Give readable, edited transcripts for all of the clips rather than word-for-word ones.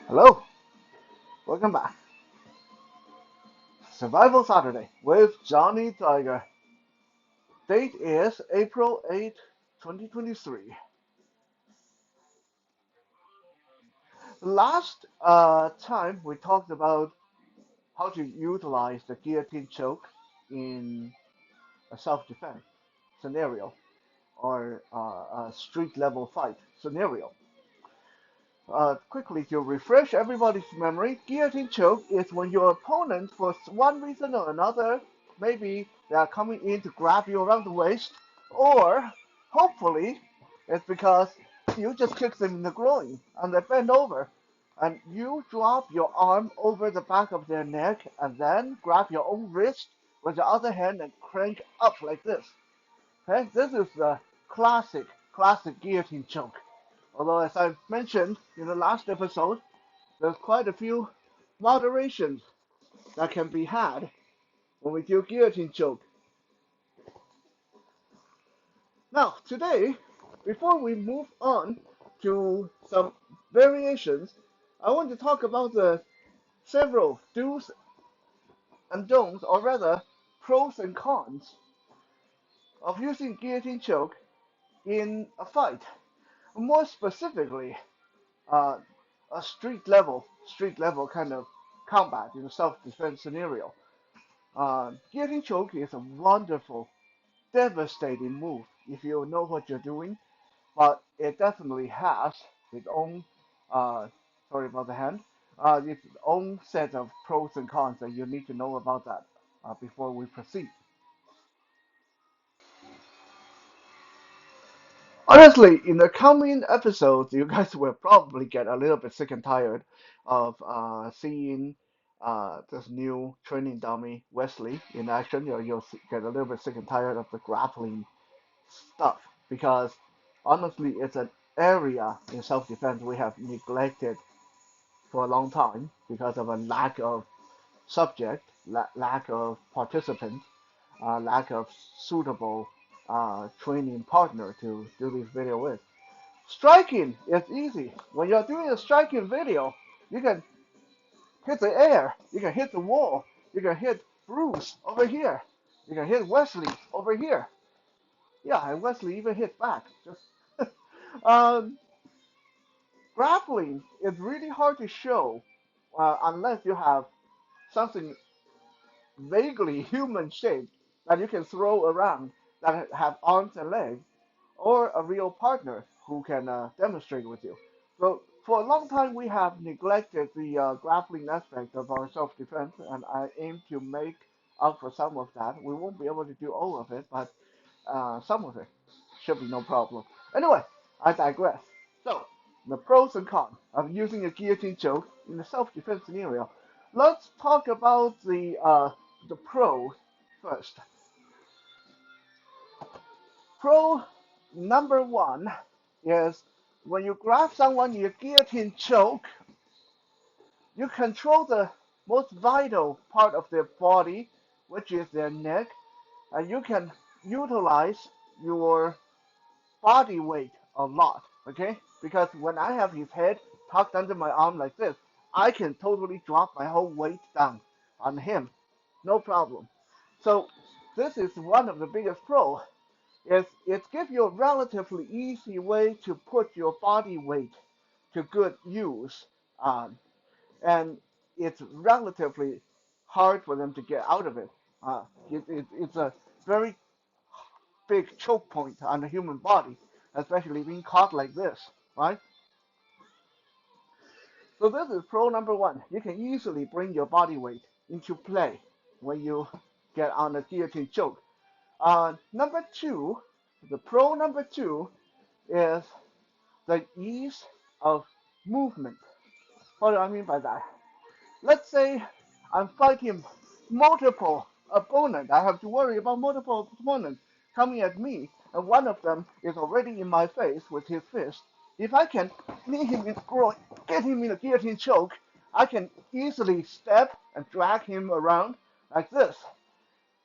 Hello, welcome back. Survival Saturday with Johnny Tiger. Date is April 8, 2023. Last time we talked about how to utilize the guillotine choke in a self-defense scenario or a street level fight scenario. Quickly to refresh everybody's memory, guillotine choke is when your opponent, for one reason or another, maybe they are coming in to grab you around the waist, or hopefully it's because you just kick them in the groin and they bend over, and you drop your arm over the back of their neck and then grab your own wrist with the other hand and crank up like this. Okay, this is the classic guillotine choke. Although, as I mentioned in the last episode, there's quite a few moderations that can be had when we do guillotine choke. Now, today, before we move on to some variations, I want to talk about the several do's and don'ts, or rather, pros and cons of using guillotine choke in a fight. More specifically, uh, a street level kind of combat in a self-defense scenario. Getting choked is a wonderful, devastating move if you know what you're doing, but it definitely has its own, uh, sorry about the hand, its own set of pros and cons that you need to know about that before we proceed. Honestly, in the coming episodes, you guys will probably get a little bit sick and tired of seeing this new training dummy, Wesley, in action. You'll get a little bit sick and tired of the grappling stuff because honestly, it's an area in self-defense we have neglected for a long time because of a lack of subject, lack of participants, lack of suitable training partner to do this video with. Striking is easy. When you're doing a striking video, you can hit the air, you can hit the wall, you can hit Bruce over here, you can hit Wesley over here. Yeah, and Wesley even hit back. Just um, grappling is really hard to show unless you have something vaguely human shaped that you can throw around that have arms and legs, or a real partner who can demonstrate with you. So for a long time we have neglected the grappling aspect of our self-defense, and I aim to make up for some of that. We won't be able to do all of it, but some of it should be no problem. Anyway, I digress. So the pros and cons of using a guillotine choke in a self-defense scenario. Let's talk about the pros first. Pro number one is when you grab someone in a guillotine choke, you control the most vital part of their body, which is their neck, and you can utilize your body weight a lot, okay? Because when I have his head tucked under my arm like this, I can totally drop my whole weight down on him, no problem. So this is one of the biggest pros. It gives you a relatively easy way to put your body weight to good use, um, and it's relatively hard for them to get out of it. It's a very big choke point on the human body, especially being caught like this, right? So this is pro number one. You can easily bring your body weight into play when you get on a guillotine choke. Number two, the pro number two is the ease of movement. What do I mean by that? Let's say I'm fighting multiple opponents. I have to worry about multiple opponents coming at me, and one of them is already in my face with his fist. If I can knee him in the groin, get him in a guillotine choke, I can easily step and drag him around like this,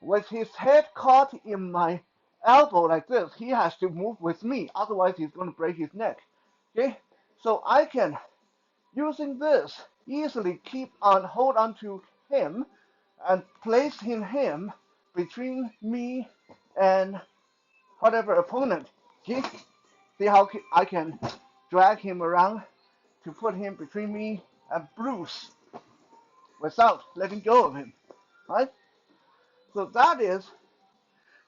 with his head caught in my elbow like this, he has to move with me, otherwise he's going to break his neck. Okay, so I can, using this, easily hold on to him and placing him between me and whatever opponent. Okay, see how I can drag him around to put him between me and Bruce without letting go of him, right? So that is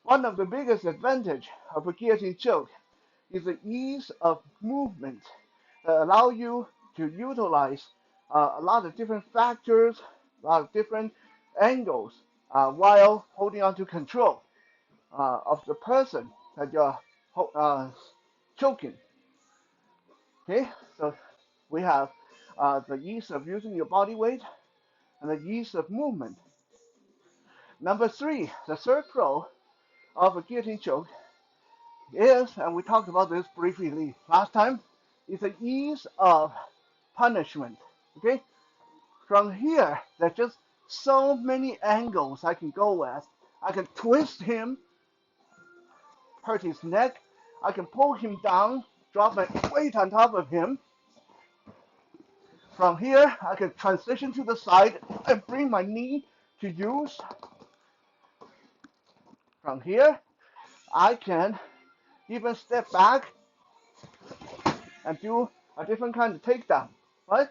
one of the biggest advantage of a guillotine choke, is the ease of movement that allow you to utilize a lot of different factors, a lot of different angles while holding on to control of the person that you're choking. Okay, so we have the ease of using your body weight and the ease of movement. Number three, the third pro of a guillotine choke is, and we talked about this briefly last time, is the ease of punishment. Okay, from here, there's just so many angles I can go with. I can twist him, hurt his neck. I can pull him down, drop my weight on top of him. From here, I can transition to the side and bring my knee to use. From here, I can even step back and do a different kind of takedown, right?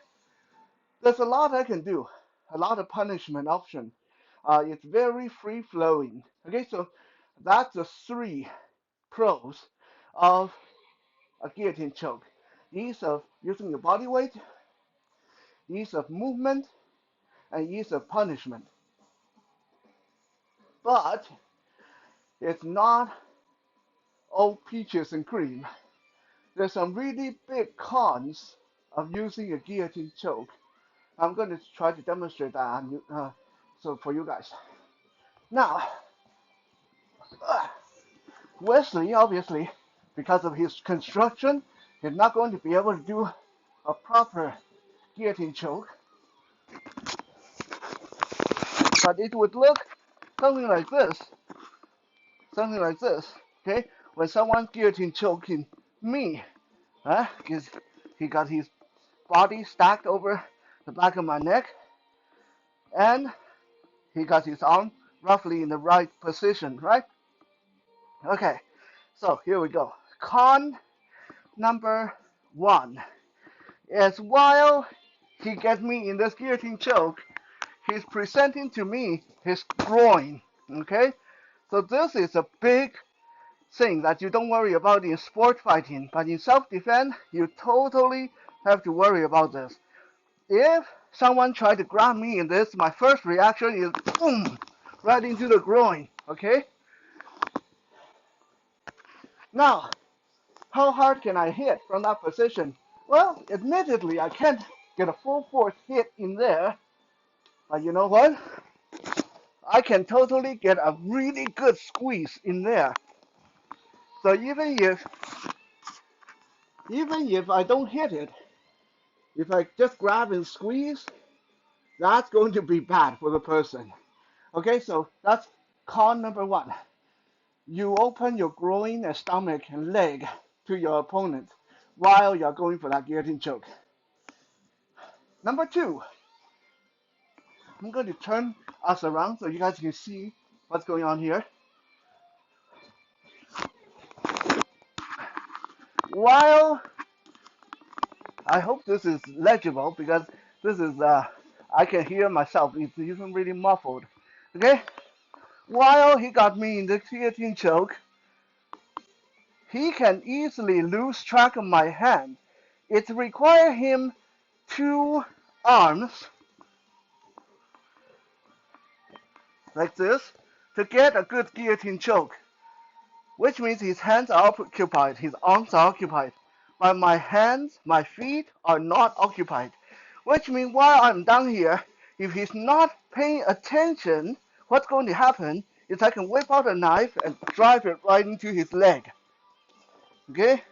There's a lot I can do, a lot of punishment option. It's very free flowing. Okay, so that's the three pros of a guillotine choke: ease of using your body weight, ease of movement, and ease of punishment. But it's not all peaches and cream. There's some really big cons of using a guillotine choke. I'm going to try to demonstrate that so for you guys. Now, Wesley, obviously, because of his construction, is not going to be able to do a proper guillotine choke. But it would look something like this. Something like this. Okay? When someone's guillotine choking me, because he got his body stacked over the back of my neck, and he got his arm roughly in the right position, right? Okay, so here we go. Con number one is, while he gets me in this guillotine choke, he's presenting to me his groin, okay? So this is a big thing that you don't worry about in sport fighting, but in self-defense, you totally have to worry about this. If someone tried to grab me in this, my first reaction is boom, right into the groin, okay? Now, how hard can I hit from that position? Well, admittedly, I can't get a full force hit in there, but you know what? I can totally get a really good squeeze in there. So even if I don't hit it, if I just grab and squeeze, that's going to be bad for the person. Okay, so that's con number one. You open your groin and stomach and leg to your opponent while you're going for that guillotine choke. Number two, I'm going to turn us around so you guys can see what's going on here. While I hope this is legible, because this is I can hear myself. It's even really muffled. Okay. While he got me in the guillotine choke, he can easily lose track of my hand. It requires him two arms like this to get a good guillotine choke, which means his hands are occupied, his arms are occupied, but my hands, my feet are not occupied, which means while I'm down here, if he's not paying attention, what's going to happen is I can whip out a knife and drive it right into his leg. Okay?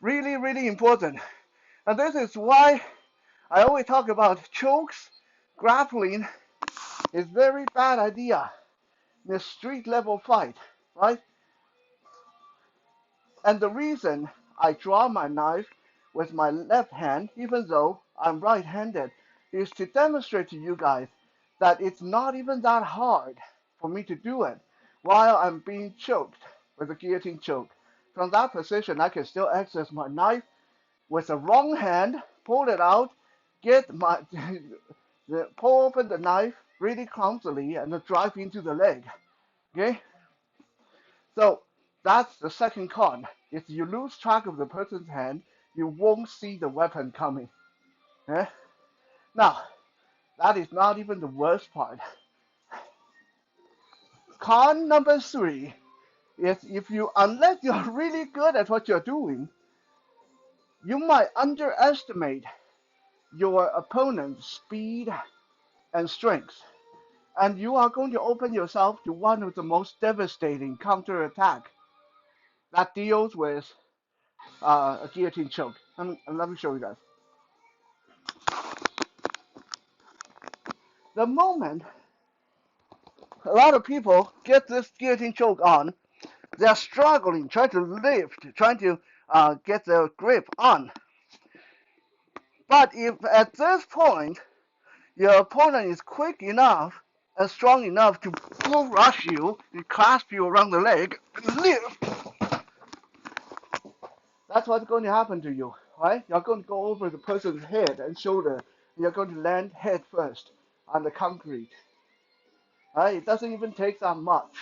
Really, really important. And this is why I always talk about chokes. Grappling is very bad idea. in a street level fight, right? And the reason I draw my knife with my left hand, even though I'm right-handed, is to demonstrate to you guys that it's not even that hard for me to do it while I'm being choked with a guillotine choke. From that position, I can still access my knife with the wrong hand, pull it out, get my pull open the knife really clumsily, and then drive into the leg. Okay, so that's the second con. If you lose track of the person's hand, you won't see the weapon coming. Okay? Now, that is not even the worst part. Con number three is if you, unless you're really good at what you're doing, you might underestimate your opponent's speed and strength, and you are going to open yourself to one of the most devastating counterattack that deals with a guillotine choke. Let me show you guys. The moment a lot of people get this guillotine choke on, they're struggling, trying to lift, trying to get their grip on. But if at this point your opponent is quick enough and strong enough to bull rush you and clasp you around the leg and lift, that's what's going to happen to you, right? You're going to go over the person's head and shoulder. You're going to land head first on the concrete. Right? It doesn't even take that much.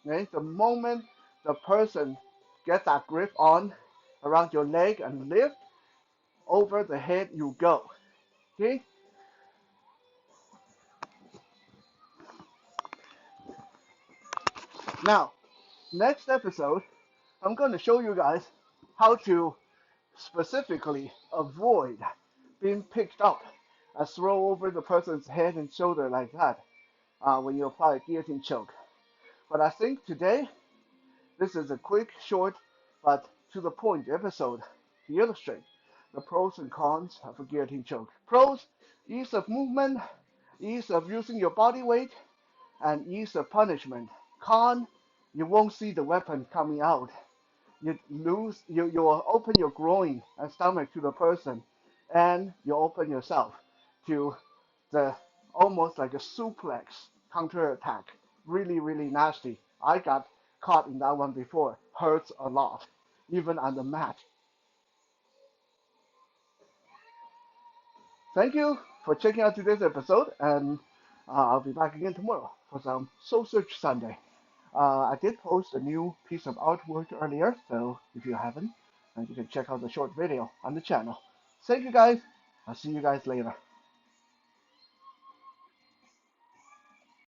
Okay? The moment the person gets that grip on around your leg and lift, over the head you go. Okay? Now, next episode, I'm going to show you guys how to specifically avoid being picked up and throw over the person's head and shoulder like that when you apply a guillotine choke. But I think today, this is a quick, short, but to the point episode to illustrate the pros and cons of a guillotine choke. Pros, ease of movement, ease of using your body weight, and ease of punishment. Con, you won't see the weapon coming out. You open your groin and stomach to the person, and you open yourself to the almost like a suplex counterattack. Really, really nasty. I got caught in that one before. Hurts a lot, even on the mat. Thank you for checking out today's episode, and I'll be back again tomorrow for some Soul Search Sunday. I did post a new piece of artwork earlier, so if you haven't, you can check out the short video on the channel. Thank you guys. I'll see you guys later.